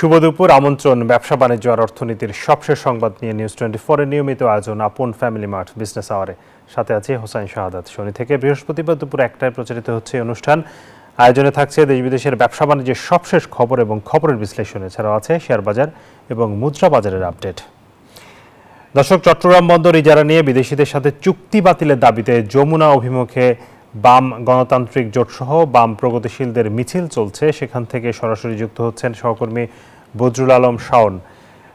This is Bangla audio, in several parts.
শুভ দুপুর। আমন্ত্রণ ব্যবসা বাণিজ্য আর অর্থনীতির সবশেষ সংবাদ নিয়ে নিউজ 24 এর নিয়মিত আয়োজন আপন ফ্যামিলি মার্ট বিজনেস আওয়ারে। সাথে আছে হোসাইন শাহাদাত। শনি থেকে বৃহস্পতিবার দুপুর 1টায় প্রচারিত হচ্ছে অনুষ্ঠান। আয়োজনে থাকছে দেশ বিদেশের ব্যবসা বাণিজ্যের সবশেষ খবর এবং খবরের বিশ্লেষণ। এছাড়াও আছে শেয়ার বাজার এবং মুদ্রা বাজারের আপডেট। দর্শক, চট্টগ্রাম বন্দর ইজারা নিয়ে বিদেশিদের সাথে চুক্তি বাতিলের দাবিতে যমুনা অভিমুখে বাম গণতান্ত্রিক জোটসহ বাম প্রগতিশীলদের মিছিল চলছে। সেখান থেকে সরাসরি যুক্ত হচ্ছেন সহকর্মী বদরুল আলম শাওন।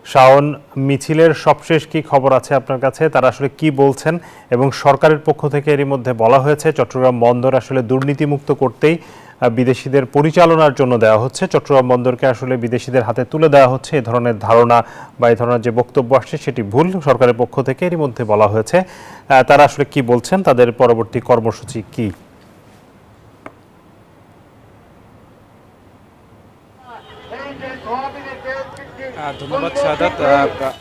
শাওন, মিছিলের সবশেষ কি খবর আছে আপনার কাছে? তারা আসলে কি বলছেন? এবং সরকারের পক্ষ থেকে এরই মধ্যে বলা হয়েছে চট্টগ্রাম বন্দর আসলে দুর্নীতিমুক্ত করতেই বিদেশিদের পরিচালনার জন্য দেওয়া হচ্ছে, চট্টগ্রাম বন্দরকে আসলে বিদেশিদের হাতে তুলে দেওয়া হচ্ছে। এই ধরনের ধারণা বা এই ধরনের যে বক্তব্য আসছে সেটি ভুল। সরকারের পক্ষ থেকে এরই মধ্যে বলা হয়েছে। তারা আসলে কি বলছেন, তাদের পরবর্তী কর্মসূচি কি? ধন্যবাদ শাহাদাত।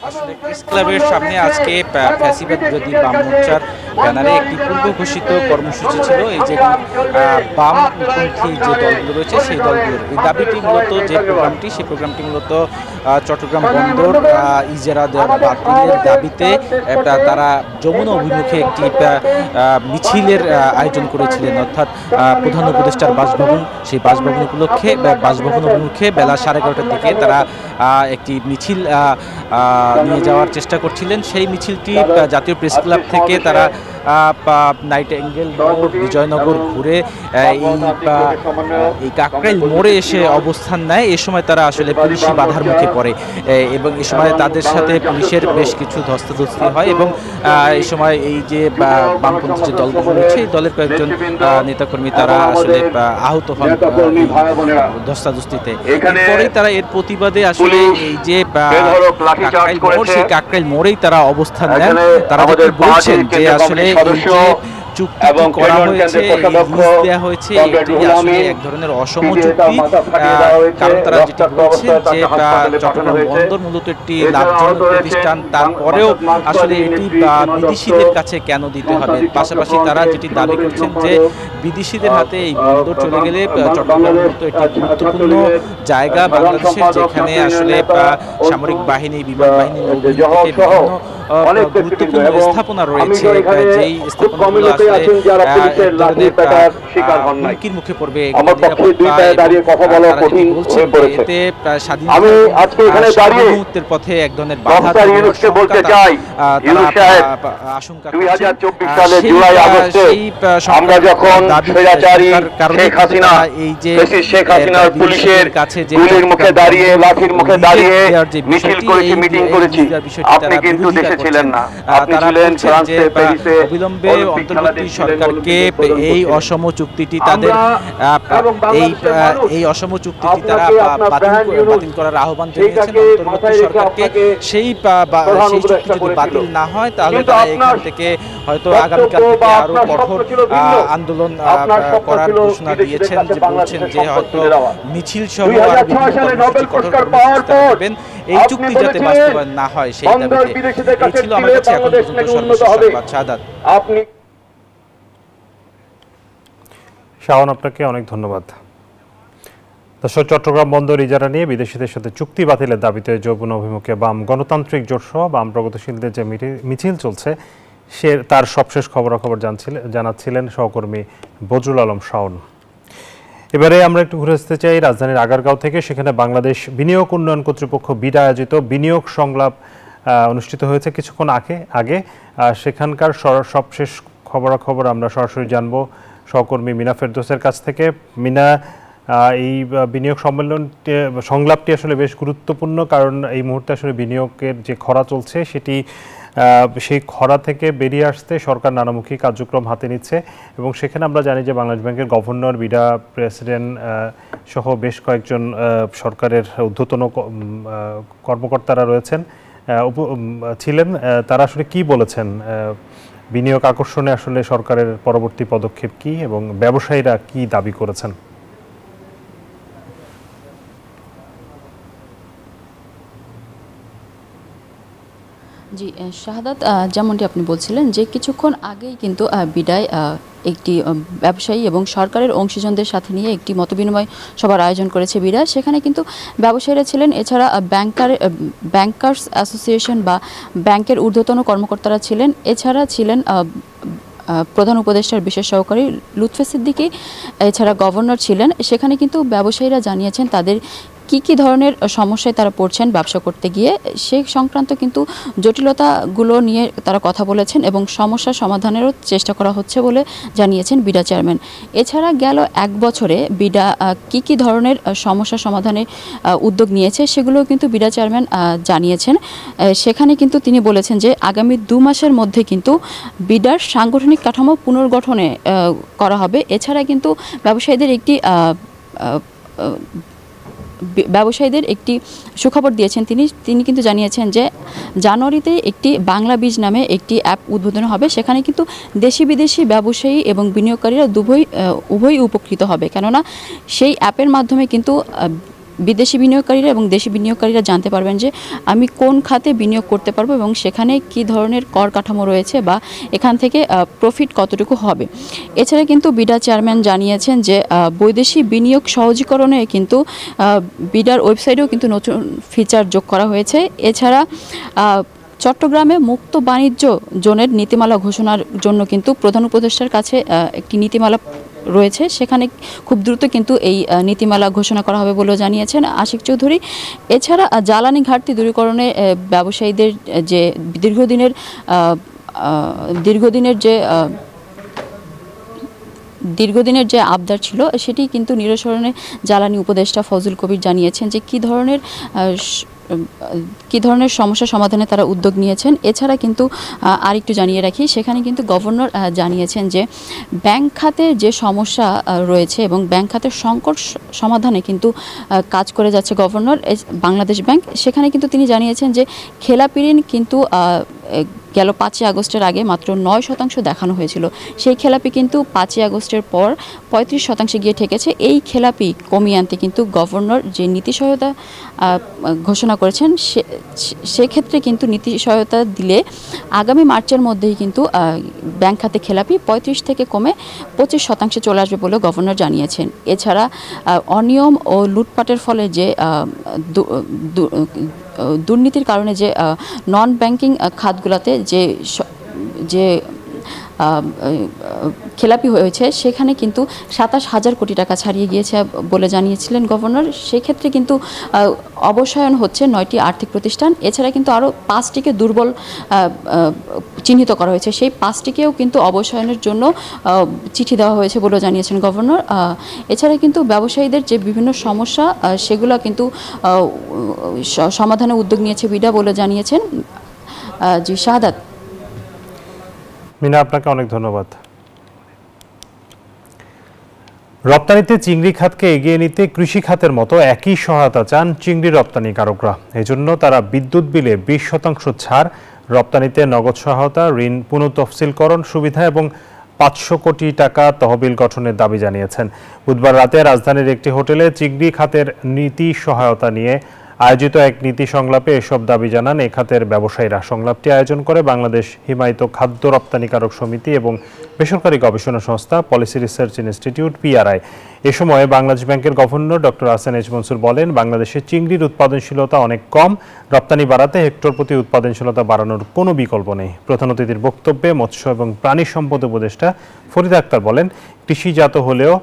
আসলে প্রেস ক্লাবের সামনে আজকে ফ্যাসিবাদ বিরোধী বাম মোর্চার ব্যানারে একটি পূর্ব ঘোষিত কর্মসূচি ছিল। এই যে বামপন্থী যে দলগুলো রয়েছে সেই দলগুলোর এই দাবিটি মূলত যে প্রোগ্রামটি, সেই প্রোগ্রামটি মূলত চট্টগ্রাম বন্দর ইজারা দেওয়ার বাতিলের দাবিতে তারা যমুনা অভিমুখে একটি মিছিলের আয়োজন করেছিলেন, অর্থাৎ প্রধান উপদেষ্টার বাসভবন, সেই বাসভবন উপলক্ষে বাসভবন অভিমুখে বেলা 11:30টার দিকে তারা একটি মিছিল নিয়ে যাওয়ার চেষ্টা করছিলেন। সেই মিছিলটি জাতীয় প্রেস ক্লাব থেকে তারা নাইটিঙ্গেল মোড়, বিজয়নগর ঘুরে এই কাকরাইল মোড়ে এসে অবস্থান নেয়। এ সময় তারা আসলে পুলিশি বাধার মুখে পড়ে এবং এ সময় তাদের সাথে পুলিশের বেশ কিছু ধস্তাধস্তি হয় এবং এই সময় এই যে বামপন্থী যে দলগুলো রয়েছে এই দলের কয়েকজন নেতাকর্মী তারা আসলে আহত হন ধস্তাধস্তিতে। এরপরেই তারা এর প্রতিবাদে আসলে এই যে কাকরাইল মোড়, সেই কাকরাইল মোড়েই তারা অবস্থান নেন। তারা বলছেন যে আসলে চুক্তি করা হয়েছে, দেওয়া হয়েছে, এটি আসলে এক ধরনের অসম চুক্তি। কারণ তারা যেটি বলছেন যে চট্টগ্রাম বন্দর মূলত একটি লাভজনক প্রতিষ্ঠান, তারপরেও আসলে এটি বিদেশিদের কাছে কেন দিতে হবে। পাশাপাশি তারা যেটি দাবি করছেন যে বিদেশিদের হাতে এই বন্দর চলে গেলে চট্টগ্রাম মূলত একটি গুরুত্বপূর্ণ জায়গা বাংলাদেশের, যেখানে আসলে সামরিক বাহিনী, বিমান বাহিনী, গুরুত্বপূর্ণ স্থাপনা রয়েছে, যেই স্থাপনাগুলো হুমকির মুখে পড়বে। মুহূর্তের পথে এক ধরনের বাধা আশঙ্কা এই যে পুলিশের কাছে যে মুখে দাঁড়িয়ে, লাঠির মুখে দাঁড়িয়ে মিছিল করেছি, মিটিং করেছি, আপনি কিন্তু দেশে ছিলেন না, আপনি ছিলেন ফ্রান্সে, প্যারিসে। অবিলম্বে অন্তর্বর্তী সরকারকে এই অসম চুক্তিটি তাদের এই অসম চুক্তিটি তারা বাতিল করার আহ্বান জানিয়েছেন অন্তর্বর্তী সরকারকে। সেই চুক্তি যদি বাতিল না হয় তাহলে তারা এখান থেকে হয়তো আগামীকাল থেকে আরো কঠোর আন্দোলন করার ঘোষণা দিয়েছেন, যে বলছেন যে হয়তো মিছিল সহ আর বিভিন্ন কর্মসূচি, কঠোর কর্মসূচি করবেন এই চুক্তি যাতে বাস্তবায়ন না হয় সেই দাবিতে। এই ছিল আমার কাছে এখন পর্যন্ত সর্বশেষ সংবাদ। শাহাদাত, আপনি। শাওন, আপনাকে অনেক ধন্যবাদ। দর্শক, চট্টগ্রাম বন্দর ইজারা নিয়ে বিদেশিদের সাথে চুক্তি বাতিলের দাবিতে যমুনা অভিমুখে বাম গণতান্ত্রিক জোটসহ বাম প্রগতিশীলদের যে মিছিল চলছে তার সবশেষ খবরাখবর জানাচ্ছিলেন সহকর্মী বদরুল আলম শাওন। এবারে আমরা একটু ঘুরে আসতে চাই রাজধানীর আগারগাঁও থেকে। সেখানে বাংলাদেশ বিনিয়োগ উন্নয়ন কর্তৃপক্ষ বিডা আয়োজিত বিনিয়োগ সংলাপ অনুষ্ঠিত হয়েছে কিছুক্ষণ আগে। সেখানকার সবশেষ খবরাখবর আমরা সরাসরি জানবো সহকর্মী মিনা ফেরদৌসের কাছ থেকে। মিনা, এই বিনিয়োগ সংলাপটি আসলে বেশ গুরুত্বপূর্ণ, কারণ এই মুহূর্তে আসলে বিনিয়োগের যে খরা চলছে সেই খরা থেকে বেরিয়ে আসতে সরকার নানামুখী কার্যক্রম হাতে নিচ্ছে এবং সেখানে আমরা জানি যে বাংলাদেশ ব্যাংকের গভর্নর, বিডা প্রেসিডেন্ট সহ বেশ কয়েকজন সরকারের ঊর্ধ্বতন কর্মকর্তারা ছিলেন। তারা আসলে কি বলেছেন, বিনিয়োগ আকর্ষণে আসলে সরকারের পরবর্তী পদক্ষেপ কি এবং ব্যবসায়ীরা কি দাবি করেছেন? জি শাহাদাত, যেমনটি আপনি বলছিলেন যে কিছুক্ষণ আগেই কিন্তু বিডায় একটি ব্যবসায়ী এবং সরকারের অংশীজনদের সাথে নিয়ে একটি মতবিনিময় সভার আয়োজন করেছে বিডা। সেখানে কিন্তু ব্যবসায়ীরা ছিলেন, এছাড়া ব্যাংকার্স অ্যাসোসিয়েশন বা ব্যাংকের ঊর্ধ্বতন কর্মকর্তারা ছিলেন, এছাড়া ছিলেন প্রধান উপদেষ্টার বিশেষ সহকারী লুৎফে সিদ্দিকী, এছাড়া গভর্নর ছিলেন। সেখানে কিন্তু ব্যবসায়ীরা জানিয়েছেন তাদের কি ধরনের সমস্যায় তারা পড়ছেন ব্যবসা করতে গিয়ে, সেই সংক্রান্ত কিন্তু জটিলতাগুলো নিয়ে তারা কথা বলেছেন এবং সমস্যা সমাধানেরও চেষ্টা করা হচ্ছে বলে জানিয়েছেন বিডা চেয়ারম্যান। এছাড়া গেল 1 বছরে বিডা কি ধরনের সমস্যা সমাধানে উদ্যোগ নিয়েছে সেগুলোও কিন্তু বিডা চেয়ারম্যান জানিয়েছেন। সেখানে কিন্তু তিনি বলেছেন যে আগামী 2 মাসের মধ্যে কিন্তু বিডার সাংগঠনিক কাঠামো পুনর্গঠনে করা হবে। এছাড়া কিন্তু ব্যবসায়ীদের একটি সুখবর দিয়েছেন তিনি কিন্তু জানিয়েছেন যে জানুয়ারিতে একটি বাংলা বীজ নামে একটি অ্যাপ উদ্বোধন হবে। সেখানে কিন্তু দেশি বিদেশি ব্যবসায়ী এবং বিনিয়োগকারীরা উভয়ই উপকৃত হবে, কেননা সেই অ্যাপের মাধ্যমে কিন্তু বিদেশি বিনিয়োগকারীরা এবং দেশি বিনিয়োগকারীরা জানতে পারবেন যে আমি কোন খাতে বিনিয়োগ করতে পারবো এবং সেখানে কি ধরনের কর কাঠামো রয়েছে বা এখান থেকে প্রফিট কতটুকু হবে। এছাড়া কিন্তু বিডা চেয়ারম্যান জানিয়েছেন যে বৈদেশিক বিনিয়োগ সহজীকরণে কিন্তু বিডার ওয়েবসাইটেও কিন্তু নতুন ফিচার যোগ করা হয়েছে। এছাড়া চট্টগ্রামে মুক্ত বাণিজ্য জোনের নীতিমালা ঘোষণার জন্য কিন্তু প্রধান উপদেষ্টার কাছে একটি নীতিমালা রয়েছে, সেখানে খুব দ্রুত কিন্তু এই নীতিমালা ঘোষণা করা হবে বলেও জানিয়েছেন আশিক চৌধুরী। এছাড়া জ্বালানি ঘাটতি দূরীকরণে ব্যবসায়ীদের যে দীর্ঘদিনের যে আবদার ছিল সেটি কিন্তু নিরসনে জ্বালানি উপদেষ্টা ফজল কবির জানিয়েছেন যে কি ধরনের সমস্যা সমাধানে তারা উদ্যোগ নিয়েছেন। এছাড়া কিন্তু আরেকটু জানিয়ে রাখি, সেখানে কিন্তু গভর্নর জানিয়েছেন যে ব্যাংক খাতের যে সমস্যা রয়েছে এবং ব্যাংক খাতের সংকট সমাধানে কিন্তু কাজ করে যাচ্ছে গভর্নর বাংলাদেশ ব্যাংক। সেখানে কিন্তু তিনি জানিয়েছেন যে খেলাপি ঋণ কিন্তু গেল 5ই আগস্টের আগে মাত্র 9% দেখানো হয়েছিল, সেই খেলাপি কিন্তু 5ই আগস্টের পর 35% গিয়ে ঠেকেছে। এই খেলাপি কমিয়ে আনতে কিন্তু গভর্নর যে নীতি সহায়তা ঘোষণা করেছেন সেক্ষেত্রে কিন্তু নীতি সহায়তা দিলে আগামী মার্চের মধ্যেই কিন্তু ব্যাংক খাতে খেলাপি 35 থেকে কমে 25% চলে আসবে বলে গভর্নর জানিয়েছেন। এছাড়া অনিয়ম ও লুটপাটের ফলে যে দুর্নীতির কারণে যে নন ব্যাংকিং খাতগুলোতে যে খেলাপি হয়েছে সেখানে কিন্তু 27,000 কোটি টাকা ছাড়িয়ে গিয়েছে বলে জানিয়েছিলেন গভর্নর। সেক্ষেত্রে কিন্তু অবসায়ন হচ্ছে 9টি আর্থিক প্রতিষ্ঠান। এছাড়া কিন্তু আরও 5টিকে দুর্বল চিহ্নিত করা হয়েছে, সেই 5টিকেও কিন্তু অবসায়নের জন্য চিঠি দেওয়া হয়েছে বলে জানিয়েছেন গভর্নর। এছাড়া কিন্তু ব্যবসায়ীদের যে বিভিন্ন সমস্যা সেগুলো কিন্তু সমাধানে উদ্যোগ নিয়েছে বিডা বলে জানিয়েছেন জি শাহাদাত। মিনা, আপনাকে অনেক ধন্যবাদ। রপ্তানিতে চিংড়ি খাতকে এগিয়ে নিতে কৃষি খাতের মতো একই সহায়তা চান চিংড়ি রপ্তানিকারকরা। এজন্য তারা বিদ্যুৎ বিলে 20% ছাড়, রপ্তানিতে নগদ সহায়তা, ঋণ পুনঃতফসিলকরণ সুবিধা এবং 500 কোটি টাকা তহবিল গঠনের দাবি জানিয়েছেন। বুধবার রাতে রাজধানীর একটি হোটেলে চিংড়ি খাতের নীতি সহায়তা নিয়ে আয়োজিত এক নীতি সংলাপে এসব দাবি জানান এ খাতের ব্যবসায়ীরা। সংলাপটি আয়োজন করে বাংলাদেশ হিমায়িত খাদ্য রপ্তানিকারক সমিতি এবং বেসরকারি গবেষণা সংস্থা পলিসি রিসার্চ ইনস্টিটিউট PRI। এ সময় বাংলাদেশ ব্যাংকের governor doctor Hasan H Mansur বলেন, বাংলাদেশের চিংড়ির উৎপাদনশীলতা অনেক কম, রপ্তানি বাড়াতে হেক্টর প্রতি উৎপাদনশীলতা বাড়ানোর কোনো বিকল্প নেই। প্রধান অতিথির বক্তব্যে মৎস্য এবং প্রাণী সম্পদ উপদেষ্টা ফরিদা আক্তার বলেন, কৃষিজাত হলেও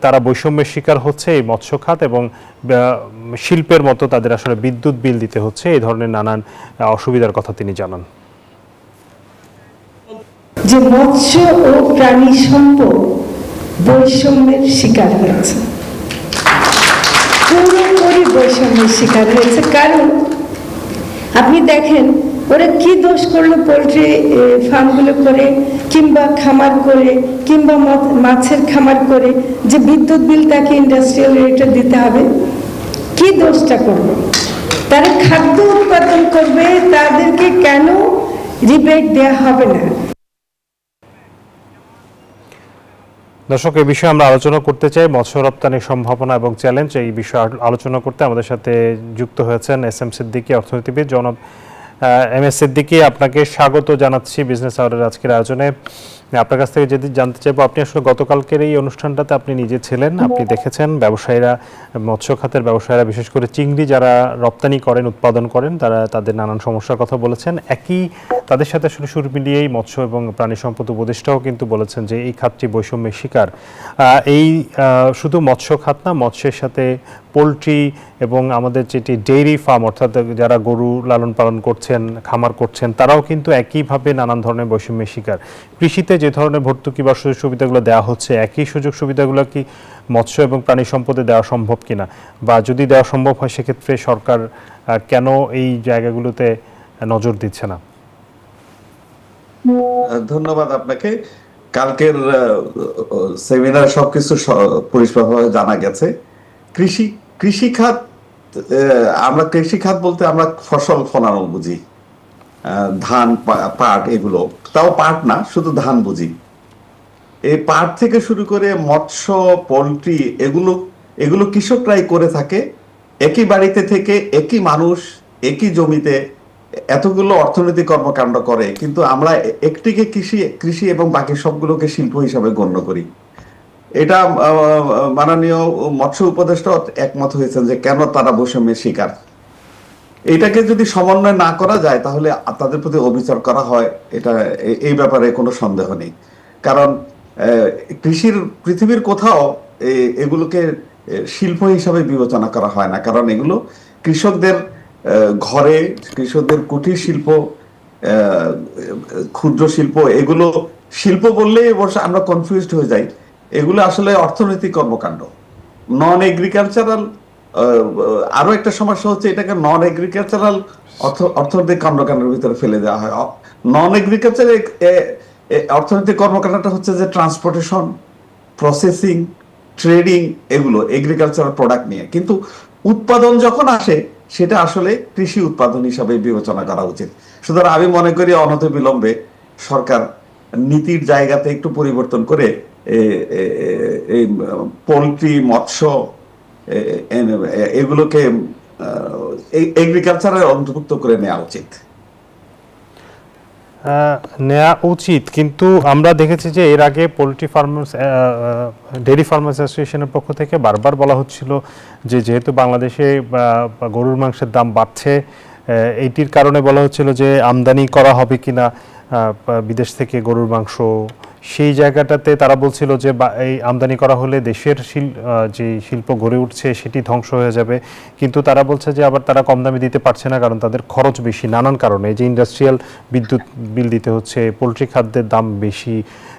তারা বৈষম্যের শিকার হচ্ছে এই মৎস্য খাত এবং শিল্পের মতো তাদের আসলে বিদ্যুৎ বিল দিতে হচ্ছে, এই ধরনের নানান অসুবিধার কথা তিনি জানান। যে মৎস্য ও প্রাণী সম্পদ বৈষম্যের শিকার হয়েছে, পুরোপুরি বৈষম্যের শিকার হয়েছে। কারণ আপনি দেখেন ওরা কি দোষ করলো পোলট্রি ফার্মগুলো করে কিংবা খামার করে কিংবা মাছের খামার করে যে বিদ্যুৎ বিল তাকে ইন্ডাস্ট্রিয়াল রেটে দিতে হবে, কি দোষটা করলো? তারা খাদ্য উৎপাদন করবে, তাদেরকে কেন রিবেট দেওয়া হবে না? দর্শক, এই বিষয়ে আমরা আলোচনা করতে চাই, মৎস্য রপ্তানির সম্ভাবনা এবং চ্যালেঞ্জ। এই বিষয়ে আলোচনা করতে আমাদের সাথে যুক্ত হয়েছেন SM সিদ্দিকী, অর্থনীতিবিদ, জনাব এম এস সিদ্দিকী, আপনাকে স্বাগত জানাচ্ছি বিজনেস আওয়ারের আজকের আয়োজনে। আপনার কাছ থেকে যদি জানতে চাইবো, আপনি আসলে গতকালকের এই অনুষ্ঠানটাতে আপনি নিজে ছিলেন, আপনি দেখেছেন ব্যবসায়ীরা, মৎস্য খাতের ব্যবসায়ীরা, বিশেষ করে চিংড়ি যারা রপ্তানি করেন, উৎপাদন করেন, তারা তাদের নানান সমস্যার কথা বলেছেন। একই তাদের সাথে আসলে সুর মিলিয়েই মৎস্য এবং প্রাণী সম্পদ উপদেষ্টাও কিন্তু বলেছেন যে এই খাতটি বৈষম্যের শিকার। এই শুধু মৎস্য খাত না, মৎস্যের সাথে পোলট্রি এবং আমাদের যেটি ডেইরি ফার্ম, অর্থাৎ যারা গরু লালন পালন করছেন, খামার করছেন, তারাও কিন্তু একইভাবে নানান ধরনের বৈষম্যের শিকার। কৃষিতে যে ধরনের ভর্তুকি বা সুযোগ সুবিধাগুলো দেওয়া হচ্ছে, একই সুযোগ সুবিধাগুলো কি মৎস্য এবং প্রাণী সম্পদে দেওয়া সম্ভব কিনা, বা যদি দেওয়া সম্ভব হয় সেক্ষেত্রে সরকার কেন এই জায়গাগুলোতে নজর দিচ্ছে না? ধন্যবাদ আপনাকে। কালকের সেমিনার সবকিছু পরিষ্কারভাবে জানা গেছে। কৃষি খাত, আমরা কৃষি খাত বলতে আমরা ফসল ফলানো বুঝি, ধান, পাট, এগুলো তাও পাট না, শুধু ধান বুঝি। এই পাট থেকে শুরু করে মৎস্য, পোলট্রি, এগুলো কৃষকরাই করে থাকে। একই বাড়িতে থেকে একই মানুষ একই জমিতে এতগুলো অর্থনৈতিক কর্মকাণ্ড করে, কিন্তু আমরা একটিকে কৃষি এবং বাকি সবগুলোকে শিল্প হিসাবে গণ্য করি। এটা মাননীয় মৎস্য উপদেষ্টা একমত হয়েছেন যে কেন তারা বৈষম্যের শিকার। এটাকে যদি সমন্বয় না করা যায় তাহলে তাদের প্রতি অবিচার করা হয়, এটা এই ব্যাপারে কোনো সন্দেহ নেই। কারণ পৃথিবীর কোথাও এগুলোকে শিল্প হিসাবে বিবেচনা করা হয় না, কারণ এগুলো কৃষকদের ঘরে, কৃষকদের কুটির শিল্প, ক্ষুদ্র শিল্প, এগুলো শিল্প বললেই অবশ্য আমরা কনফিউজড হয়ে যাই। এগুলো আসলে অর্থনৈতিক কর্মকাণ্ড, নন এগ্রিকালচারাল। আরো একটা সমস্যা হচ্ছে এটাকে নন এগ্রিকালচারাল অর্থনৈতিক কর্মকাণ্ডের ভিতরে ফেলে দেওয়া হয়। নন এগ্রিকালচার অর্থনৈতিক কর্মকাণ্ডটা হচ্ছে যে ট্রান্সপোর্টেশন, প্রসেসিং, ট্রেডিং, এগুলো এগ্রিকালচারাল প্রোডাক্ট নিয়ে। কিন্তু উৎপাদন যখন আসে সেটা আসলে কৃষি উৎপাদন হিসাবে বিবেচনা করা উচিত। সুতরাং আমি মনে করি অনতিবিলম্বে সরকার নীতির জায়গাতে একটু পরিবর্তন করে এই পোলট্রি, মৎস্য, এগুলোকে এগ্রিকালচারের অন্তর্ভুক্ত করে নেওয়া উচিত। নেওয়া উচিত, কিন্তু আমরা দেখেছি যে এর আগে পোলট্রি ফার্মার্স, ডেইরি ফার্মার্স অ্যাসোসিয়েশনের পক্ষ থেকে বারবার বলা হচ্ছিল যে যেহেতু বাংলাদেশে গরুর মাংসের দাম বাড়ছে, এইটির কারণে বলা হচ্ছিল যে আমদানি করা হবে কিনা বিদেশ থেকে গরুর মাংস। সেই জায়গাটাতে তারা বলছিল যে এই আমদানি করা হলে দেশের যে শিল্প গড়ে উঠছে সেটি ধ্বংস হয়ে যাবে। কিন্তু তারা বলছে যে আবার তারা কম দামে দিতে পারছে না, কারণ তাদের খরচ বেশি নানান কারণে। এই যে ইন্ডাস্ট্রিয়াল বিদ্যুৎ বিল দিতে হচ্ছে, পোলট্রি খাদ্যের দাম বেশি,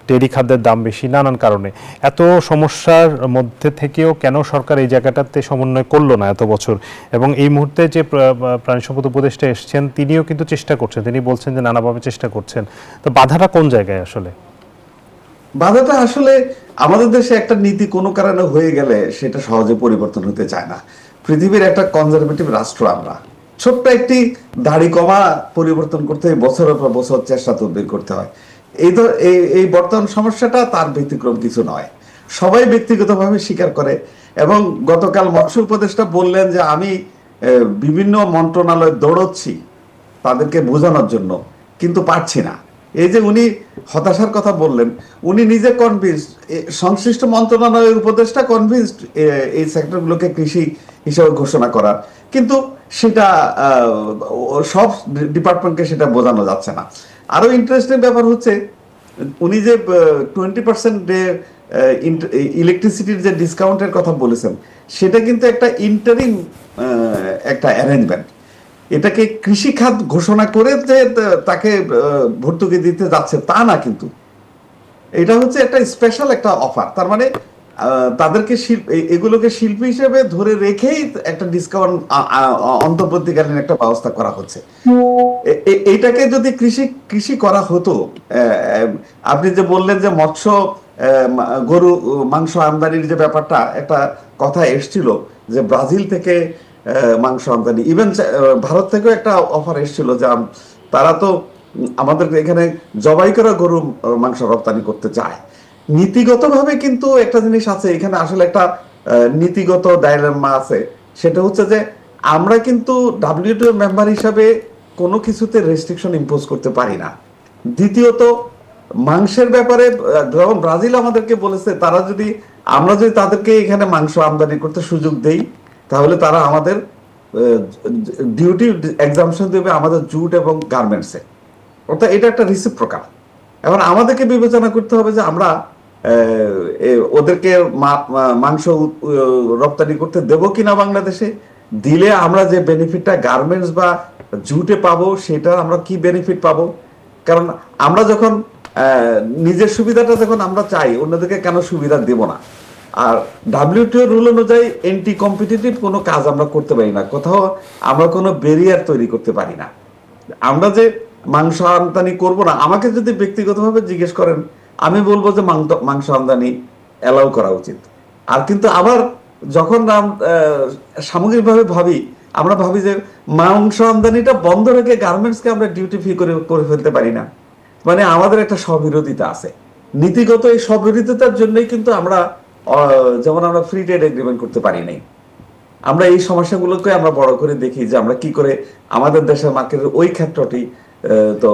ডেইরি খাদ্যের দাম বেশি, নানান কারণে। এত সমস্যার মধ্যে থেকেও কেন সরকার এই জায়গাটাতে সমন্বয় করলো না এত বছর? এবং এই মুহূর্তে যে প্রাণী সম্পদ উপদেষ্টা এসছেন তিনিও কিন্তু চেষ্টা করছেন, তিনি বলছেন যে নানাভাবে চেষ্টা করছেন। তো বাধাটা কোন জায়গায় আসলে? বাধাটা আসলে আমাদের দেশে একটা নীতি কোনো কারণে হয়ে গেলে সেটা সহজে পরিবর্তন হতে চায় না। পৃথিবীর একটা কনজারভেটিভ রাষ্ট্র আমরা। ছোট্ট একটি দাড়ি কমা পরিবর্তন করতে বছরের পর বছর চেষ্টা তদবির করতে হয়। এই বর্তমান সমস্যাটা তার ব্যতিক্রম কিছু নয়, সবাই ব্যক্তিগতভাবে স্বীকার করে। এবং গতকাল মৎস্য উপদেষ্টা বললেন যে আমি বিভিন্ন মন্ত্রণালয় দৌড়চ্ছি তাদেরকে বোঝানোর জন্য, কিন্তু পারছি না। এই যে উনি হতাশার কথা বললেন, উনি নিজে কনভিন্সড, সংশ্লিষ্ট মন্ত্রণালয়ের উপদেষ্টা কনভিন্সড এই সেক্টরগুলোকে কৃষি হিসেবে ঘোষণা করার, কিন্তু সেটা সব ডিপার্টমেন্টকে সেটা বোঝানো যাচ্ছে না। আরো ইন্টারেস্টিং ব্যাপার হচ্ছে উনি যে 20% ইলেকট্রিসিটির যে ডিসকাউন্টের কথা বলেছেন, সেটা কিন্তু একটা ইন্টারিম একটা অ্যারেঞ্জমেন্ট। এটাকে কৃষি খাত ঘোষণা করে যে তাকে ভর্তুকি দিতে যাচ্ছে তা না, কিন্তু এটা হচ্ছে একটা স্পেশাল একটা অফার। তার মানে তাদেরকে এগুলোকে শিল্পী হিসেবে ধরে রেখেই একটা ডিসকাউন্ট অন্তর্বর্তীকালীন একটা ব্যবস্থা করা হচ্ছে। এইটাকে যদি কৃষি করা হতো, আপনি যে বললেন যে মৎস্য, গরু মাংস আমদানির যে ব্যাপারটা, একটা কথা এসছিল যে ব্রাজিল থেকে মাংস আমদানি, ইভেন ভারত থেকেও একটা অফার এসেছিল যে তারা তো আমাদের এখানে জবাই করা গরু মাংস রপ্তানি করতে চায়। নীতিগতভাবে কিন্তু একটা জিনিস আছে এখানে, আসলে একটা নীতিগত ডাইলেমা আছে। সেটা হচ্ছে যে আমরা কিন্তু WTO মেম্বার হিসাবে কোনো কিছুতে রেস্ট্রিকশন ইম্পোজ করতে পারি না। দ্বিতীয়ত মাংসের ব্যাপারে যখন ব্রাজিল আমাদেরকে বলেছে আমরা যদি তাদেরকে এখানে মাংস আমদানি করতে সুযোগ দেই তাহলে তারা আমাদের ডিউটি এক্সাম্পশন দেবে আমাদের জুট এবং গার্মেন্টসে, অর্থাৎ এটা একটা রিসিপ্রোকাল। এখন আমাদেরকে বিবেচনা করতে হবে যে আমরা ওদেরকে মাংস রপ্তানি করতে দেবো কিনা বাংলাদেশে, দিলে আমরা যে বেনিফিটটা গার্মেন্টস বা জুটে পাবো সেটা আমরা কি বেনিফিট পাবো। কারণ আমরা যখন নিজের সুবিধাটা যখন আমরা চাই, অন্যদেরকে কেন সুবিধা দেব না। আর WTO রুল অনুযায়ী এন্টি কম্পিটিটিভ কোনো কাজ আমরা করতে পারি না, কোথাও আমরা কোনো ব্যারিয়ার তৈরি করতে পারি না। আমরা যে মাংস আমদানি করব না, আমাকে যদি ব্যক্তিগতভাবে জিজ্ঞেস করেন আমি বলবো যে মাংস আমদানি অ্যালাউ করা উচিত। আর কিন্তু আবার যখন সামগ্রিকভাবে আমরা ভাবি যে মাংস আমদানিটা বন্ধ রেখে গার্মেন্টসকে আমরা ডিউটি ফ্রি করে ফেলতে পারি না, মানে আমাদের একটা স্ববিরোধিতা আছে। নীতিগত এই স্ববিরোধিতার জন্যই কিন্তু আমরা যেমন আমরা ফ্রি ট্রেড এগ্রিমেন্ট করতে পারি নাই। আমরা এই সমস্যাগুলোকে আমরা বড় করে দেখি যে আমরা কি করে আমাদের দেশের মার্কেটের ওই ক্ষেত্রটি। তো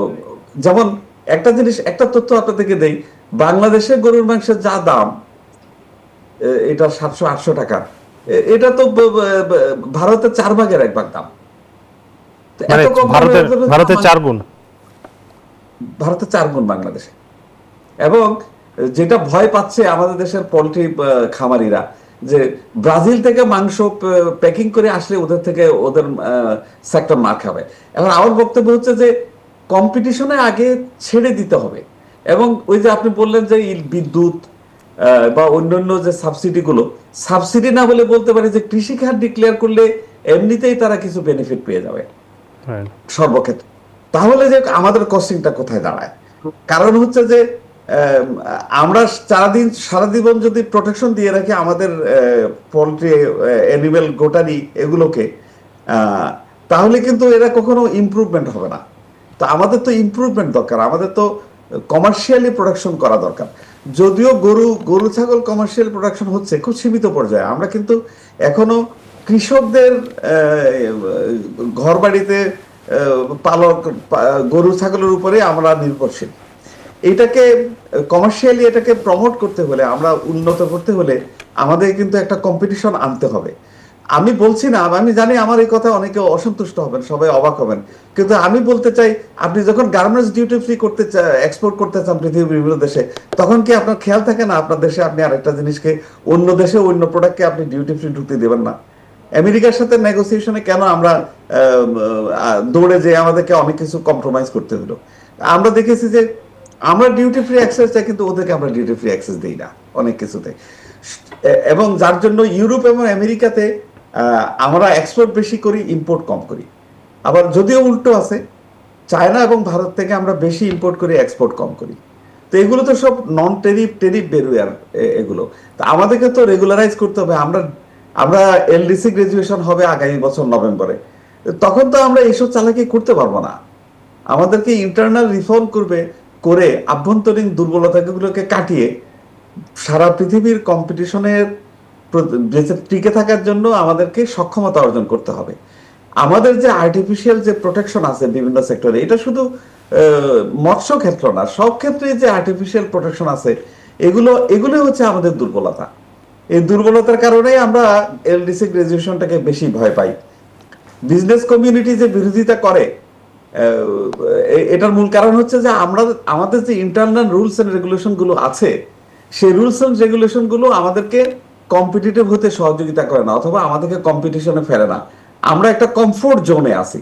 যেমন একটা তথ্য আপনাদেরকে দেই, বাংলাদেশে গরুর মাংসের যা দাম, এটা 700-800 টাকা, এটা তো ভারতের 4 ভাগের 1 ভাগ দাম। ভারতের 4 গুণ, ভারতের 4 গুণ বাংলাদেশে। এবং যেটা ভয় পাচ্ছে আমাদের দেশের পোল্ট্রি খামারিরা, যে ব্রাজিল থেকে মাংস প্যাকিং করে আসলে ওদের সেক্টর মার খাবে। এখন আমার বক্তব্য হচ্ছে যে কম্পিটিশনে আগে ছেড়ে দিতে হবে। এবং ওই যে আপনি বললেন যে বিদ্যুৎ বা অন্যান্য যে সাবসিডি না বলে বলতে পারি যে কৃষি খাত ডিক্লেয়ার করলে এমনিতেই তারা কিছু বেনিফিট পেয়ে যাবে সর্বক্ষেত্রে। তাহলে যে আমাদের কস্টিংটা কোথায় দাঁড়ায়? কারণ হচ্ছে যে আমরা সারা জীবন যদি প্রোটেকশন দিয়ে রাখি আমাদের পোল্ট্রি, অ্যানিমেল, গোটারি এগুলোকে, তাহলে কিন্তু এরা কখনো ইমপ্রুভমেন্ট হবে না। তো আমাদের তো ইমপ্রুভমেন্ট দরকার, আমাদের তো কমার্শিয়ালি প্রোডাকশন করা দরকার। যদিও গরু ছাগল কমার্শিয়াল প্রোডাকশন হচ্ছে খুব সীমিত পর্যায়ে, আমরা কিন্তু এখনো কৃষকদের ঘর বাড়িতে পালক গরু ছাগলের উপরে আমরা নির্ভরশীল। এটাকে কমার্শিয়ালি এটাকে প্রমোট করতে হলে, আমরা উন্নত করতে হলে আমাদের কিন্তু একটা কম্পিটিশন আনতে হবে। আমি বলছি না, আমি জানি আমার এই কথা অনেকে অসন্তুষ্ট হবেন, সবাই অবাক হবেন, কিন্তু আমি বলতে চাই আপনি যখন গার্মেন্টস ডিউটি ফ্রি এক্সপোর্ট করতে চান পৃথিবীর বিভিন্ন দেশে, তখন কি আপনার খেয়াল থাকে না আপনার দেশে আপনি আরেকটা জিনিসকে, অন্য দেশে অন্য প্রোডাক্টকে আপনি ডিউটি ফ্রি ঢুকতে দেবেন না? আমেরিকার সাথে নেগোসিয়েশনে কেন আমরা দৌড়ে যেয়ে আমাদেরকে অনেক কিছু কম্প্রোমাইজ করতে হলো? আমরা দেখেছি যে আমরা ডিউটি ফ্রি অ্যাক্সেস চাই, কিন্তু ওদেরকে আমরা ডিউটি ফ্রি অ্যাক্সেস দিই না অনেক কিছুতে। এবং যার জন্য ইউরোপ এবং আমেরিকাতে আমরা এক্সপোর্ট বেশি করি, ইম্পোর্ট কম করি। আবার যদিও উল্টো আছে, চায়না এবং ভারত থেকে আমরা বেশি ইম্পোর্ট করি, এক্সপোর্ট কম করি। তো এগুলো তো সব নন টেরিফ বেরোয়ার এগুলো। তো আমাদেরকে তো রেগুলারাইজ করতে হবে। আমরা এলডিসি গ্রাজুয়েশন হবে আগামী বছর নভেম্বরে, তখন তো আমরা এইসব চালাকি করতে পারবো না। আমাদেরকে ইন্টারনাল রিফর্ম করে আভ্যন্তরীণ দুর্বলতাগুলোকে কাটিয়ে সারা পৃথিবীর কম্পিটিশনের টিকে থাকার জন্য আমাদেরকে সক্ষমতা অর্জন করতে হবে। আমাদের যে আর্টিফিশিয়াল যে প্রোটেকশন আছে বিভিন্ন সেক্টরে, এটা শুধু মৎস্য ক্ষেত্র না, সব ক্ষেত্রে যে আর্টিফিশিয়াল প্রোটেকশন আছে এগুলো হচ্ছে আমাদের দুর্বলতা। এই দুর্বলতার কারণেই আমরা এলডিসি গ্রাজুয়েশনটাকে বেশি ভয় পাই। বিজনেস কমিউনিটি যে বিরোধিতা করে, এটার মূল কারণ হচ্ছে যে আমাদের যে ইন্টারনাল রুলস এন্ড রেগুলেশন গুলো আছে, সেই রুলস এন্ড রেগুলেশন গুলো আমাদেরকে কম্পিটিটিভ হতে সহযোগিতা করে না, অথবা আমাদেরকে কম্পিটিশনে ফেলে না। আমরা একটা কমফোর্ট জোনে আছি।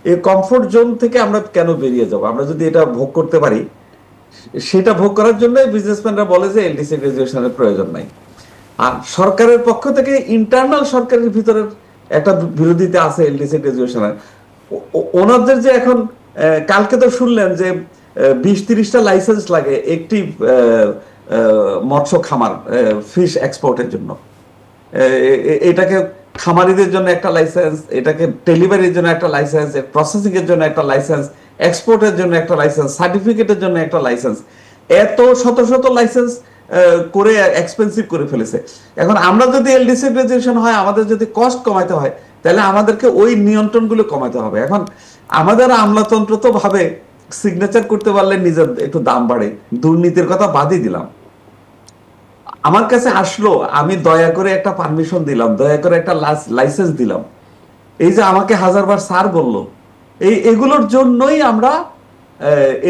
এই কমফোর্ট জোন থেকে আমরা কেন বেরিয়ে যাব? আমরা যদি এটা ভোগ করতে পারি, সেটা ভোগ করার জন্য বিজনেসম্যানরা বলে যে এলডিসি গ্রাজুয়েশনের প্রয়োজন নাই। আর সরকারের পক্ষ থেকে ইন্টারনাল সরকারের ভিতরের একটা বিরোধিতা আছে এলডিসি গ্রাজুয়েশনের। ওনাদের যে এখন কালকে তো শুনলেন যে 20-30টা লাইসেন্স লাগে একটি মৎস্য খামার ফিশ এক্সপোর্টের জন্য। এটাকে খামারিদের জন্য একটা লাইসেন্স, এটাকে ডেলিভারির জন্য একটা লাইসেন্স, প্রসেসিং এর জন্য একটা লাইসেন্স, এক্সপোর্টের জন্য একটা লাইসেন্স, সার্টিফিকেটের জন্য একটা লাইসেন্স, এত শত শত লাইসেন্স করে এক্সপেন্সিভ করে ফেলেছে। এখন আমরা যদি এলডিসি গ্রাজুয়েশন হয়, আমাদের যদি কস্ট কমাইতে হয়, তাহলে আমাদেরকে ওই নিয়ন্ত্রণগুলো কমাতে হবে। এখন আমাদের আমলাতন্ত্র তো ভাবে সিগনেচার করতে পারলে নিজের একটু দাম বাড়ে, দুর্নীতির কথা বাদই দিলাম, আমার কাছে আসলো, আমি দয়া করে একটা পারমিশন দিলাম, দয়া করে একটা লাইসেন্স দিলাম, এই যে আমাকে হাজারবার স্যার বললো, এগুলোর জন্যই আমরা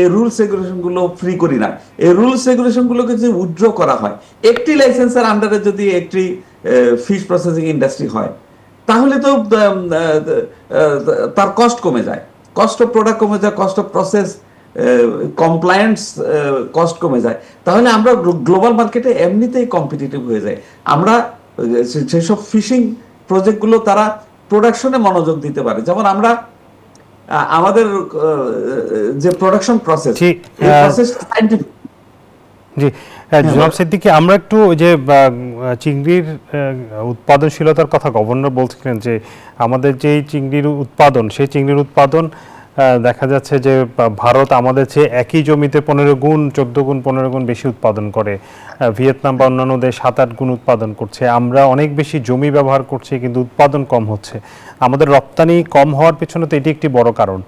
এই রুলস রেগুলেশন গুলো ফ্রি করি না। এই রুলস রেগুলেশন গুলোকে যদি উইথড্র করা হয়, একটি লাইসেন্সের আন্ডারে যদি একটি ফিশ প্রসেসিং ইন্ডাস্ট্রি হয়, তাহলে তো তার কস্ট কমে যায়, কস্ট অফ প্রোডাক্ট কমে যায়, cost of process, compliance cost কমে যায়। তাহলে আমরা গ্লোবাল মার্কেটে এমনিতেই কম্পিটিটিভ হয়ে যায়। আমরা যেসব ফিশিং প্রজেক্টগুলো তারা প্রোডাকশনে মনোযোগ দিতে পারে, যেমন আমরা আমাদের যে প্রোডাকশন প্রসেস, এই প্রসেস সায়েন্টিফিক। জি জনাব সিদ্দিকী, আমরা একটু যে চিংড়ির উৎপাদনশীলতার কথা গভর্নর বলছিলেন যে আমাদের যে চিংড়ির উৎপাদন, সেই চিংড়ির উৎপাদন দেখা যাচ্ছে যে ভারত আমাদের চেয়ে একই জমিতে 15 গুণ 14 গুণ 15 গুণ বেশি উৎপাদন করে, ভিয়েতনাম বা অন্যান্য দেশ 7-8 গুণ উৎপাদন করছে। আমরা অনেক বেশি জমি ব্যবহার করছি কিন্তু উৎপাদন কম হচ্ছে। আমাদের রপ্তানি কম হওয়ার পেছনে তো এটি একটি বড় কারণ।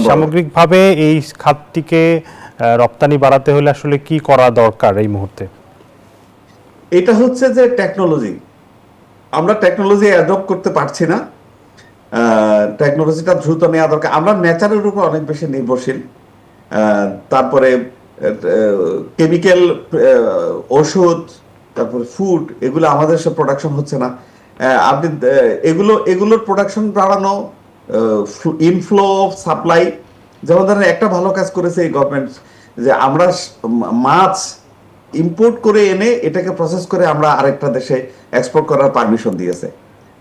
সামগ্রিকভাবে এই খাতটিকে রপ্তানি বাড়াতে হলে আসলে কি করা দরকার এই মুহূর্তে? এটা হচ্ছে যে টেকনোলজি, আমরা টেকনোলজি অ্যাডপ্ট করতে পারছি না, টেকনোলজিটা দ্রুত নেওয়া দরকার। আমরা নেচারের উপর অনেক বেশি নির্ভরশীল, তারপরে কেমিক্যাল, ওষুধ, তারপরে ফুড, এগুলো আমাদের সব প্রোডাকশন হচ্ছে না। আপনি এগুলোর প্রোডাকশন বাড়ানো, ইনফ্লো অফ সাপ্লাই, যেমন ধরেন একটা ভালো কাজ করেছে এই গভর্নমেন্ট, যে আমরা মাছ ইম্পোর্ট করে এনে এটাকে প্রসেস করে আমরা আরেকটা দেশে এক্সপোর্ট করার পারমিশন দিয়েছে।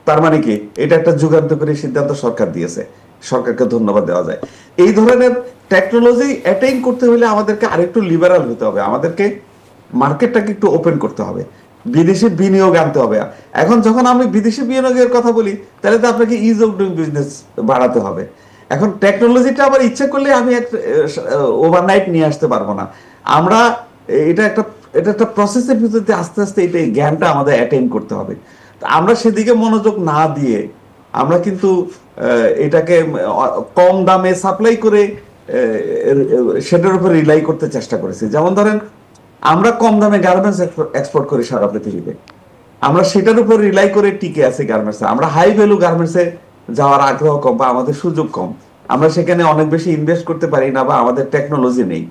তার মানে কি, এটা একটা যুগান্তকারী সিদ্ধান্ত সরকার দিয়েছে, সরকারকে ধন্যবাদ দেওয়া যায়। এই ধরনের টেকনোলজি অ্যাটেইন করতে হলে আমাদেরকে আরেকটু লিবারাল হতে হবে, আমাদেরকে মার্কেটটাকে একটু ওপেন করতে হবে, বিদেশি বিনিয়োগ আনতে হবে। এখন যখন আমি বিদেশি বিনিয়োগের কথা বলি, তাহলে তো আপনাকে ইজ অফ ডুইং বিজনেস বাড়াতে হবে। এখন টেকনোলজিটা আবার ইচ্ছা করলে আমি ওভারনাইট নিয়ে আসতে পারবো না। আমরা এটা একটা প্রসেসের ভিতরে আস্তে আস্তে এটা জ্ঞানটা আমাদের অ্যাটেইন করতে হবে। আমরা সেদিকে মনোযোগ না দিয়ে আমরা কিন্তু এটাকে কম দামে সাপ্লাই করে সেটার উপর রিলাই করতে চেষ্টা করেছি। যেমন ধরেন আমরা কম দামে গার্মেন্টস এক্সপোর্ট করি সারা পৃথিবীতে, আমরা সেটার উপর রিলাই করে টিকে আছি গার্মেন্টসে। আমরা হাই ভ্যালু গার্মেন্টসে যাওয়ার আগ্রহ কম বা আমাদের সুযোগ কম, আমরা সেখানে অনেক বেশি ইনভেস্ট করতে পারি না বা আমাদের টেকনোলজি নেই।